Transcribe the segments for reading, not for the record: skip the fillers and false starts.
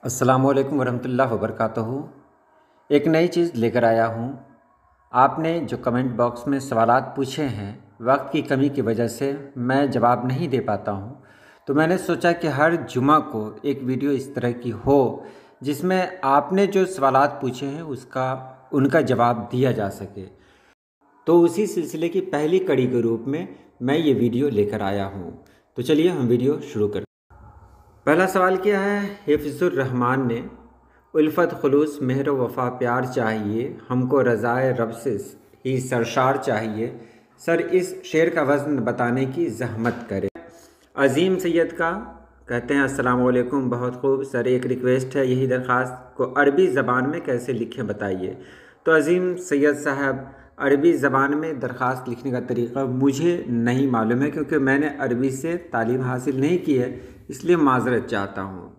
अस्सलामुअलैकुम वरहमतुल्लाहि वबरकातुहू। एक नई चीज़ लेकर आया हूँ। आपने जो कमेंट बॉक्स में सवालात पूछे हैं, वक्त की कमी की वजह से मैं जवाब नहीं दे पाता हूँ, तो मैंने सोचा कि हर जुमा को एक वीडियो इस तरह की हो जिसमें आपने जो सवालात पूछे हैं उनका जवाब दिया जा सके। तो उसी सिलसिले की पहली कड़ी के रूप में मैं ये वीडियो लेकर आया हूँ। तो चलिए हम वीडियो शुरू करते हैं। पहला सवाल किया है हिफ्ज़ुर रहमान ने, उल्फत खुलूस मेहर वफ़ा प्यार चाहिए, हमको रज़ाए रब से ही सरशार चाहिए, सर इस शेर का वज़न बताने की ज़हमत करें। अज़ीम सैयद का कहते हैं अस्सलाम वालेकुम, बहुत खूब सर, एक रिक्वेस्ट है, यही दरख्वास्त को अरबी ज़बान में कैसे लिखें बताइए। तो अज़ीम सैयद साहब, अरबी ज़बान में दरख्वास्त लिखने का तरीक़ा मुझे नहीं मालूम है, क्योंकि मैंने अरबी से तालीम हासिल नहीं की है, इसलिए माज़रत चाहता हूँ।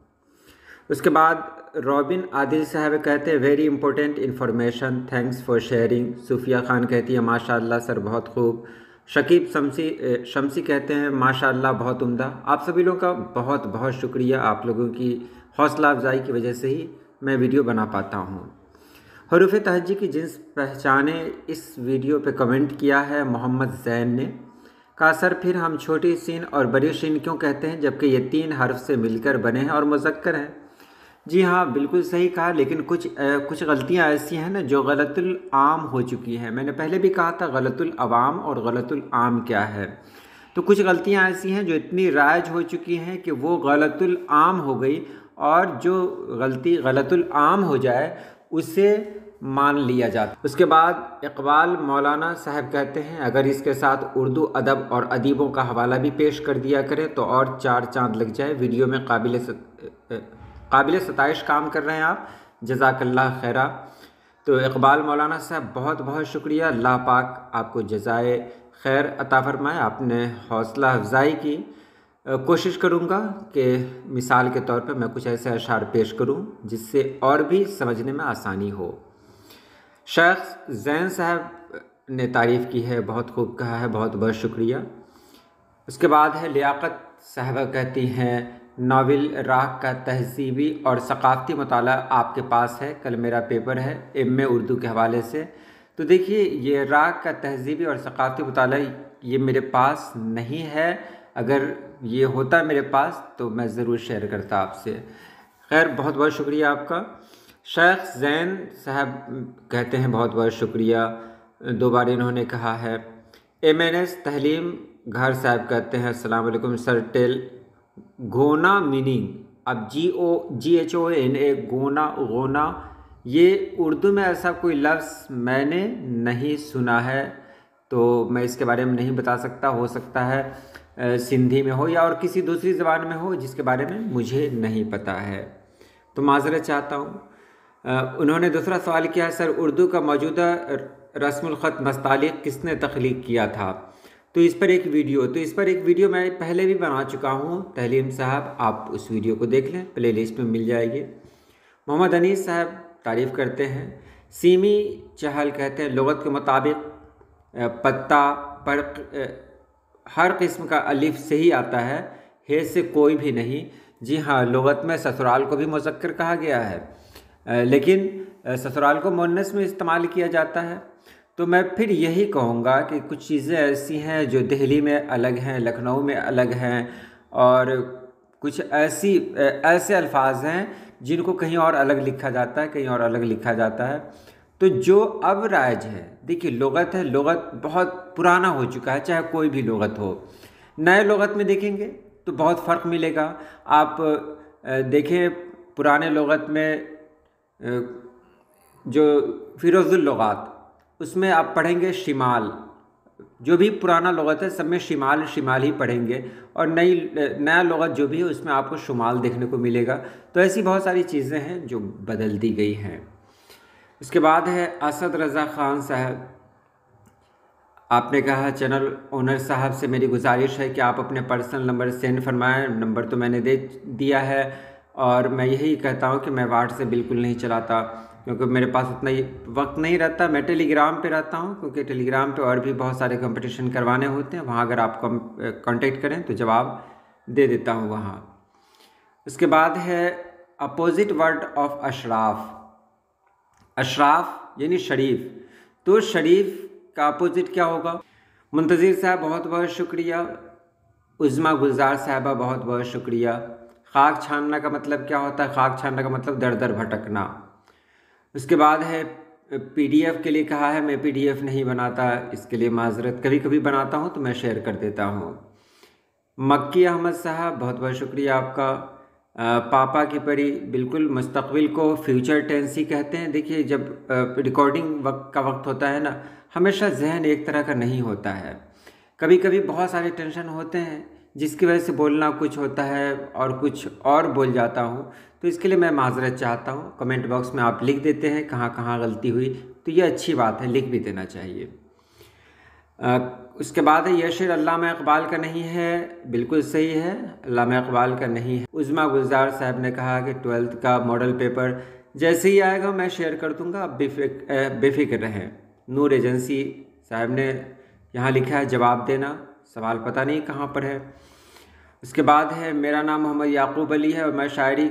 उसके बाद रॉबिन आदिल साहब कहते हैं very important information, thanks for sharing. Sufiya Khan कहती है माशाल्लाह सर, बहुत खूब। शकीब शमसी कहते हैं माशाल्लाह, बहुत उम्दा। आप सभी लोगों का बहुत बहुत शुक्रिया, आप लोगों की हौसला अफजाई की वजह से ही मैं वीडियो बना पाता हूँ। हरूफ तहज्जी की जिन्स पहचाने इस वीडियो पे कमेंट किया है मोहम्मद जैन ने, कहा सर फिर हम छोटी शीन और बड़ी शीन क्यों कहते हैं जबकि ये 3 हर्फ से मिलकर बने हैं और मुज़क्कर हैं। जी हाँ, बिल्कुल सही कहा, लेकिन कुछ गलतियाँ ऐसी हैं ना जो गलतुल आम हो चुकी हैं। मैंने पहले भी कहा था गलतुल अवाम और गलतुल आम क्या है। तो कुछ गलतियाँ ऐसी हैं जो इतनी राइज हो चुकी हैं कि वो गलतुल आम हो गई, और जो गलती गलतुल आम हो जाए उसे मान लिया जाता। उसके बाद इकबाल मौलाना साहब कहते हैं अगर इसके साथ उर्दू अदब और अदीबों का हवाला भी पेश कर दिया करें तो और 4 चांद लग जाए। वीडियो में काबिल सताइश काम कर रहे हैं आप, जज़ाकल्लाह खैरा। तो इकबाल मौलाना साहब बहुत बहुत शुक्रिया, अल्लाह पाक आपको जज़ाए खैर अता फरमाए, आपने हौसला अफजाई की। कोशिश करूँगा कि मिसाल के तौर पर मैं कुछ ऐसे अशार पेश करूँ जिससे और भी समझने में आसानी हो। शेख जैन साहब ने तारीफ़ की है, बहुत खूब कहा है, बहुत बहुत शुक्रिया। उसके बाद है लियाकत साहबा कहती हैं नाविल राग का तहज़ीबी और सकाफ़ती मुताला आपके पास है, कल मेरा पेपर है एम.ए. उर्दू के हवाले से। तो देखिए ये राग का तहज़ीबी और सकाफ़ती मुताला ये मेरे पास नहीं है, अगर ये होता मेरे पास तो मैं ज़रूर शेयर करता आपसे। खैर बहुत बहुत शुक्रिया आपका। शेख जैन साहब कहते हैं बहुत बहुत शुक्रिया, 2 बार इन्होंने कहा है। एम.एन.एस. तहलीम घर साहब कहते हैं अस्सलाम वालेकुम सर, टेल गोना मीनिंग। अब GONA गोना, ये उर्दू में ऐसा कोई लफ्ज़ मैंने नहीं सुना है, तो मैं इसके बारे में नहीं बता सकता। हो सकता है सिंधी में हो या और किसी दूसरी ज़बान में हो जिसके बारे में मुझे नहीं पता है, तो माज़रत चाहता हूँ। उन्होंने दूसरा सवाल किया सर उर्दू का मौजूदा रस्मुल ख़त मस्तालिक किसने तख्लीक किया था। तो इस पर एक वीडियो मैं पहले भी बना चुका हूँ तहलीम साहब, आप उस वीडियो को देख लें, प्लेलिस्ट में मिल जाएगी। मोहम्मद अनीस साहब तारीफ़ करते हैं। सीमी चहल कहते हैं लुगत के मुताबिक पत्ता पर हर किस्म का अलिफ से ही आता है, हे से कोई भी नहीं। जी हाँ, लुगत में ससुराल को भी मुज़क्कर कहा गया है, लेकिन ससुराल को मुअन्नस में इस्तेमाल किया जाता है। तो मैं फिर यही कहूँगा कि कुछ चीज़ें ऐसी हैं जो दिल्ली में अलग हैं, लखनऊ में अलग हैं, और कुछ ऐसे अल्फाज हैं जिनको कहीं और अलग लिखा जाता है, कहीं और अलग लिखा जाता है। तो जो अब राइज है, देखिए लुगत है, लुगत बहुत पुराना हो चुका है, चाहे कोई भी लुगत हो। नए लुगत में देखेंगे तो बहुत फ़र्क मिलेगा। आप देखें पुराने लुगत में जो फ़िरोज़ुल लुगात, उसमें आप पढ़ेंगे शिमाल, जो भी पुराना लुगत है सब में शिमाल शिमाल ही पढ़ेंगे, और नया लुगत जो भी है उसमें आपको शुमाल देखने को मिलेगा। तो ऐसी बहुत सारी चीज़ें हैं जो बदल दी गई हैं। उसके बाद है असद रज़ा ख़ान साहब, आपने कहा चैनल ओनर साहब से मेरी गुजारिश है कि आप अपने पर्सनल नंबर सेंड फरमाएं। नंबर तो मैंने दे दिया है, और मैं यही कहता हूं कि मैं व्हाट्सएप बिल्कुल नहीं चलाता, क्योंकि मेरे पास उतना ही वक्त नहीं रहता। मैं टेलीग्राम पे रहता हूं, क्योंकि टेलीग्राम पे और भी बहुत सारे कंपटीशन करवाने होते हैं, वहां अगर आप कांटेक्ट करें तो जवाब दे देता हूं वहां। उसके बाद है opposite word of ashraf. Ashraf यानी शरीफ, तो शरीफ का अपोजिट क्या होगा? मुंतज़िर साहब बहुत बहुत शुक्रिया। उज़्मा गुलजार साहबा बहुत बहुत शुक्रिया। खाक छानना का मतलब क्या होता है? खाक छानना का मतलब दर दर भटकना। उसके बाद है पीडीएफ के लिए कहा है, मैं पीडीएफ नहीं बनाता, इसके लिए माजरत, कभी कभी बनाता हूँ तो मैं शेयर कर देता हूँ। मक्की अहमद साहब बहुत बहुत शुक्रिया आपका। पापा की परी, बिल्कुल मुस्तकबिल को फ्यूचर टेंस ही कहते हैं। देखिए जब रिकॉर्डिंग वक्त का वक्त होता है ना, हमेशा जहन एक तरह का नहीं होता है, कभी कभी बहुत सारे टेंशन होते हैं जिसकी वजह से बोलना कुछ होता है और कुछ और बोल जाता हूँ, तो इसके लिए मैं माजरत चाहता हूँ। कमेंट बॉक्स में आप लिख देते हैं कहाँ कहाँ गलती हुई, तो ये अच्छी बात है, लिख भी देना चाहिए। उसके बाद है ये शेर अल्लामा इकबाल का नहीं है, बिल्कुल सही है, अल्लामा इकबाल का नहीं है। उज़्मा गुलजार साहब ने कहा कि 12th का मॉडल पेपर जैसे ही आएगा मैं शेयर कर दूंगा, आप बेफिक्र रहें। नूर एजेंसी साहब ने यहाँ लिखा है जवाब देना, सवाल पता नहीं कहाँ पर है। उसके बाद है मेरा नाम मोहम्मद याकूब अली है और मैं शायरी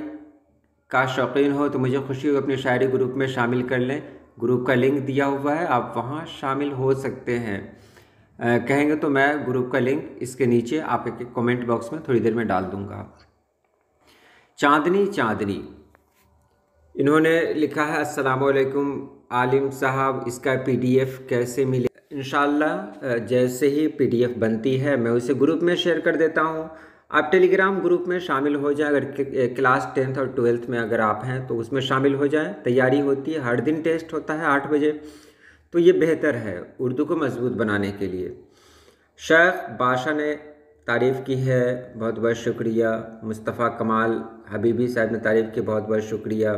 का शौकीन हो तो मुझे खुशी हो अपनी शायरी ग्रुप में शामिल कर लें। ग्रुप का लिंक दिया हुआ है, आप वहाँ शामिल हो सकते हैं। कहेंगे तो मैं ग्रुप का लिंक इसके नीचे आपके कमेंट बॉक्स में थोड़ी देर में डाल दूंगा। चांदनी चांदनी इन्होंने लिखा है अस्सलामुअलैकुम आलिम साहब, इसका पीडीएफ कैसे मिले? इंशाल्लाह जैसे ही पीडीएफ बनती है मैं उसे ग्रुप में शेयर कर देता हूँ। आप टेलीग्राम ग्रुप में शामिल हो जाए, अगर क्लास 10th और 12th में अगर आप हैं तो उसमें शामिल हो जाए। तैयारी होती है, हर दिन टेस्ट होता है 8 बजे, तो ये बेहतर है उर्दू को मजबूत बनाने के लिए। शेख बादशाह ने तारीफ़ की है, बहुत बहुत शुक्रिया। मुस्तफ़ा कमाल हबीबी साहब ने तारीफ़ की, बहुत बहुत शुक्रिया।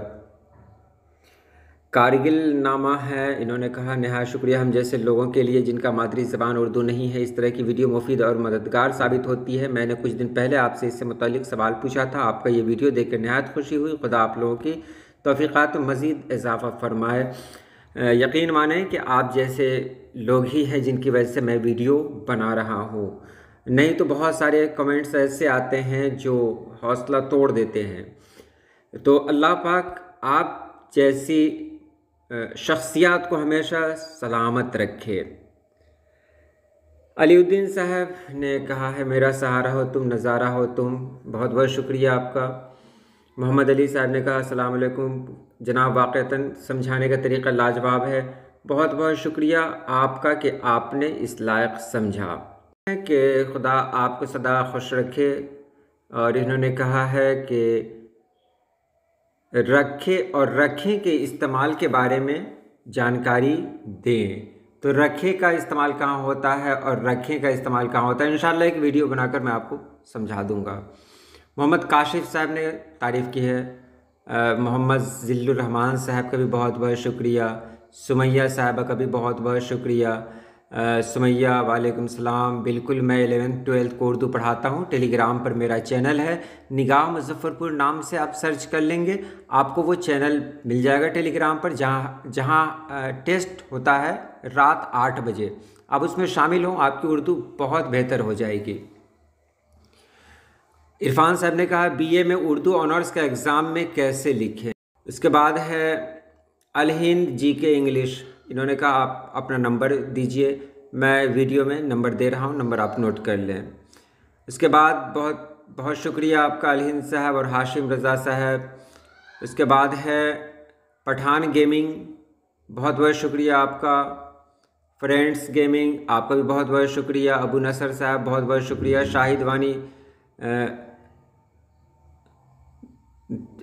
कारगिल नामा है, इन्होंने कहा नहायत शुक्रिया, हम जैसे लोगों के लिए जिनका मादरी ज़बान उर्दू नहीं है इस तरह की वीडियो मुफीद और मददगार साबित होती है। मैंने कुछ दिन पहले आपसे इससे मुतालिक सवाल पूछा था, आपका ये वीडियो देखकर नहायत खुशी हुई। खुदा आप लोगों की तौफ़ीक़ात में मज़ीद इजाफ़ा फरमाए। यकीन माने कि आप जैसे लोग ही हैं जिनकी वजह से मैं वीडियो बना रहा हूँ, नहीं तो बहुत सारे कमेंट्स ऐसे आते हैं जो हौसला तोड़ देते हैं। तो अल्लाह पाक आप जैसी शख्सियत को हमेशा सलामत रखे। अलीउद्दीन साहब ने कहा है मेरा सहारा हो तुम, नज़ारा हो तुम, बहुत बहुत शुक्रिया आपका। मोहम्मद अली साहब ने कहा अस्सलाम वालेकुम जनाब, वाक़तन समझाने का तरीक़ा लाजवाब है, बहुत बहुत शुक्रिया आपका कि आपने इस लायक समझा। कि खुदा आपको सदा खुश रखे। और इन्होंने कहा है कि रखे और रखें के इस्तेमाल के बारे में जानकारी दें। तो रखे का इस्तेमाल कहाँ होता है और रखें का इस्तेमाल कहाँ होता है, इंशाल्लाह एक वीडियो बनाकर मैं आपको समझा दूंगा। मोहम्मद काशिफ साहब ने तारीफ़ की है। मोहम्मद जिल्लुर्रहमान साहब का भी बहुत बहुत शुक्रिया। सुमैया साहबा का भी बहुत बहुत शुक्रिया। सुमैया वालेकुम सलाम, बिल्कुल मैं 11th 12th को उर्दू पढ़ाता हूँ। टेलीग्राम पर मेरा चैनल है, निगाह मुज़फ़्फ़रपुर नाम से आप सर्च कर लेंगे, आपको वो चैनल मिल जाएगा टेलीग्राम पर, जहाँ टेस्ट होता है रात 8 बजे। आप उसमें शामिल हों, आपकी उर्दू बहुत बेहतर हो जाएगी। इरफान साहब ने कहा बीए में उर्दू ऑनर्स का एग्ज़ाम में कैसे लिखें। उसके बाद है अल हिंद जीके इंग्लिश, इन्होंने कहा आप अपना नंबर दीजिए, मैं वीडियो में नंबर दे रहा हूँ, नंबर आप नोट कर लें। उसके बाद बहुत बहुत शुक्रिया आपका अल हिंद साहब और हाशिम रज़ा साहब। उसके बाद है पठान गेमिंग, बहुत बहुत शुक्रिया आपका। फ्रेंड्स गेमिंग, आपका भी बहुत बहुत शुक्रिया। अबू नसर साहब बहुत बहुत शुक्रिया। शाहिद वानी,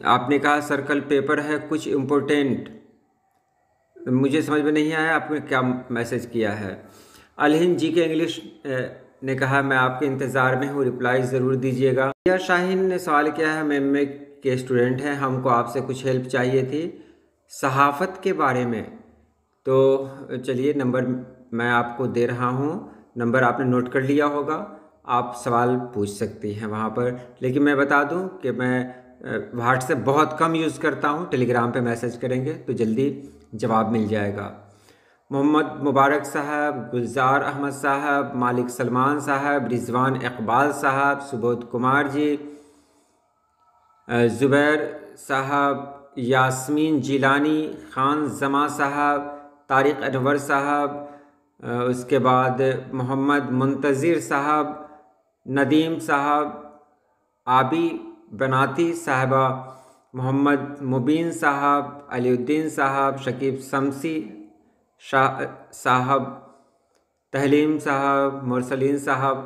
आपने कहा सर्कल पेपर है कुछ इम्पोर्टेंट, मुझे समझ में नहीं आया आपने क्या मैसेज किया है। अल हिंद जी के इंग्लिश ने कहा मैं आपके इंतज़ार में हूँ, रिप्लाई ज़रूर दीजिएगा। या शाहीन ने सवाल किया है हम MA के स्टूडेंट हैं, हमको आपसे कुछ हेल्प चाहिए थी सहाफ़त के बारे में। तो चलिए नंबर मैं आपको दे रहा हूँ, नंबर आपने नोट कर लिया होगा, आप सवाल पूछ सकती हैं वहाँ पर। लेकिन मैं बता दूँ कि मैं व्हाट्सएप बहुत कम यूज़ करता हूँ, टेलीग्राम पे मैसेज करेंगे तो जल्दी जवाब मिल जाएगा। मोहम्मद मुबारक साहब, गुलजार अहमद साहब, मालिक सलमान साहब, रिजवान इकबाल साहब, सुबोध कुमार जी, ज़ुबैर साहब, यास्मीन जिलानी, खान जमा साहब, तारिक अनवर साहब, उसके बाद मोहम्मद मुंतज़िर साहब, नदीम साहब, आबी बनाती साहबा, मोहम्मद मुबीन साहब, अलीउद्दीन साहब, शकीब शमसी साहब, तहलीम साहब, मुरसलीन साहब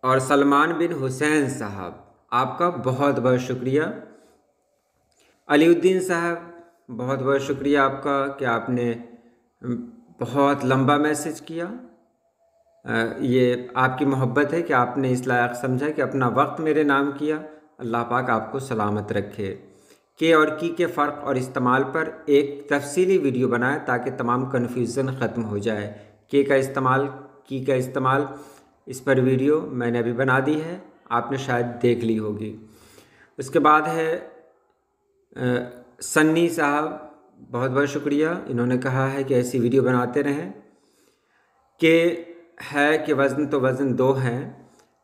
और सलमान बिन हुसैन साहब, आपका बहुत बहुत शुक्रिया। अलीउद्दीन साहब, बहुत बहुत शुक्रिया आपका कि आपने बहुत लंबा मैसेज किया। ये आपकी मोहब्बत है कि आपने इस लायक समझा कि अपना वक्त मेरे नाम किया। अल्लाह पाक आपको सलामत रखे। के और की के फ़र्क और इस्तेमाल पर एक तफसीली वीडियो बनाएं ताकि तमाम कन्फ्यूज़न ख़त्म हो जाए। के का इस्तेमाल, की का इस्तेमाल, इस पर वीडियो मैंने अभी बना दी है, आपने शायद देख ली होगी। उसके बाद है सन्नी साहब, बहुत बहुत शुक्रिया। इन्होंने कहा है कि ऐसी वीडियो बनाते रहें। के है कि वज़न तो वज़न दो हैं,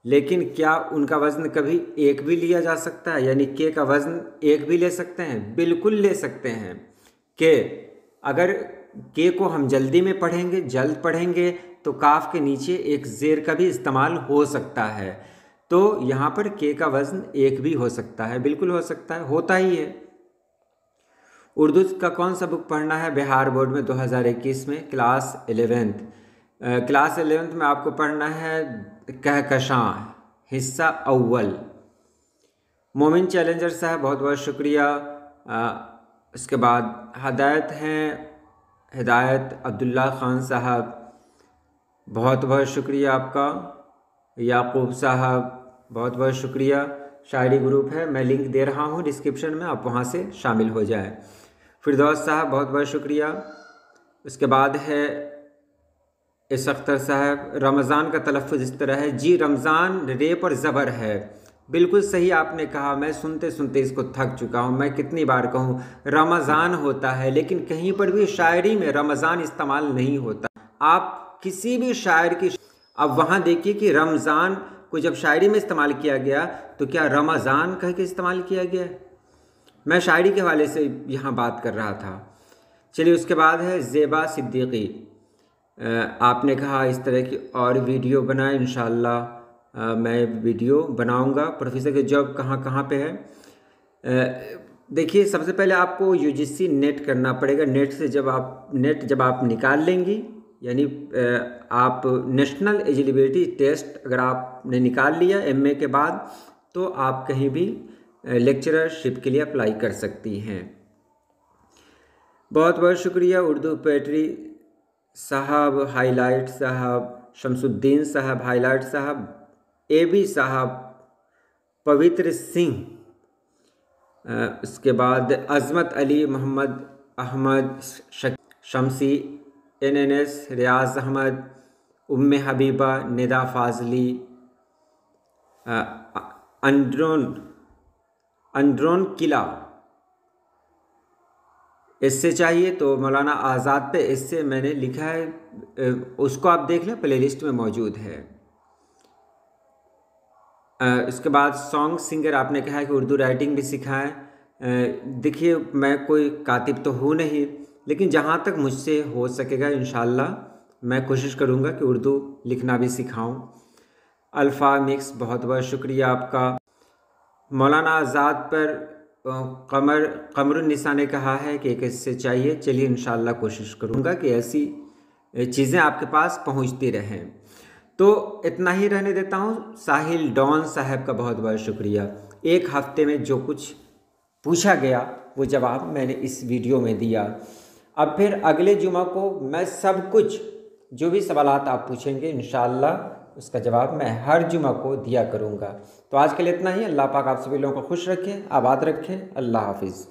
लेकिन क्या उनका वज़न कभी एक भी लिया जा सकता है? यानी के का वज़न एक भी ले सकते हैं? बिल्कुल ले सकते हैं। के अगर के को हम जल्दी में पढ़ेंगे, जल्द पढ़ेंगे, तो काफ के नीचे एक ज़ेर का भी इस्तेमाल हो सकता है। तो यहाँ पर के का वज़न एक भी हो सकता है, बिल्कुल हो सकता है, होता ही है। उर्दू का कौन सा बुक पढ़ना है बिहार बोर्ड में 2021 में? Class 11th। क्लास 11th में आपको पढ़ना है कहकशां, हिस्सा अव्वल। मोमिन चैलेंजर साहब, बहुत बहुत शुक्रिया। उसके बाद हिदायत हैं, हिदायत अब्दुल्ला ख़ान साहब, बहुत बहुत शुक्रिया आपका। याकूब साहब, बहुत बहुत शुक्रिया। शायरी ग्रुप है, मैं लिंक दे रहा हूँ डिस्क्रिप्शन में, आप वहाँ से शामिल हो जाएं। फिरदौस साहब, बहुत बहुत शुक्रिया। उसके बाद है इस अख्तर साहब, रमज़ान का तलफ़्फ़ुज़ इस तरह है जी, रमज़ान रे पर ज़बर है। बिल्कुल सही आपने कहा, मैं सुनते सुनते इसको थक चुका हूँ। मैं कितनी बार कहूँ, रमज़ान होता है, लेकिन कहीं पर भी शायरी में रमज़ान इस्तेमाल नहीं होता। आप किसी भी शायर की, अब वहाँ देखिए कि रमज़ान को जब शायरी में इस्तेमाल किया गया तो क्या रमज़ान कह के इस्तेमाल किया गया? मैं शायरी के हवाले से यहाँ बात कर रहा था। चलिए, उसके बाद है ज़ेबा सिद्दीकी, आपने कहा इस तरह की और वीडियो बनाए। इंशाअल्लाह मैं वीडियो बनाऊंगा। प्रोफेसर की जॉब कहाँ कहाँ पे है? देखिए, सबसे पहले आपको यूजीसी नेट करना पड़ेगा। नेट से जब आप निकाल लेंगी, यानी आप नेशनल एलिजिबिलिटी टेस्ट अगर आपने निकाल लिया एमए के बाद, तो आप कहीं भी लेक्चरशिप के लिए अप्लाई कर सकती हैं। बहुत बहुत शुक्रिया। उर्दू पोएट्री साहब, हाईलाइट साहब, शमसुद्दीन साहब, हाईलाइट साहब, एबी साहब, पवित्र सिंह, उसके बाद अज़मत अली, मोहम्मद अहमद शमसी, एनएनएस, रियाज अहमद, उम्मे हबीबा, निदा फाजली, अंड्रोन किला। इससे चाहिए तो मौलाना आज़ाद पे इससे मैंने लिखा है, उसको आप देख लें, प्लेलिस्ट में मौजूद है। इसके बाद सॉन्ग सिंगर, आपने कहा है कि उर्दू राइटिंग भी सिखाएं। देखिए, मैं कोई कातिब तो हूँ नहीं, लेकिन जहाँ तक मुझसे हो सकेगा इंशाअल्लाह मैं कोशिश करूँगा कि उर्दू लिखना भी सिखाऊं। अल्फ़ा मिक्स, बहुत बहुत शुक्रिया आपका। मौलाना आज़ाद पर कमरुन्निसा ने कहा है कि एक इससे चाहिए। चलिए, इंशाअल्लाह कोशिश करूँगा कि ऐसी चीज़ें आपके पास पहुँचती रहें। तो इतना ही रहने देता हूँ। साहिल डॉन साहब का बहुत बहुत शुक्रिया। एक हफ्ते में जो कुछ पूछा गया वो जवाब मैंने इस वीडियो में दिया। अब फिर अगले जुमा को मैं सब कुछ, जो भी सवालात आप पूछेंगे, इंशाअल्लाह उसका जवाब मैं हर जुमा को दिया करूँगा। तो आज के लिए इतना ही। अल्लाह पाक आप सभी लोगों को खुश रखे, आबाद रखे। अल्लाह हाफिज़।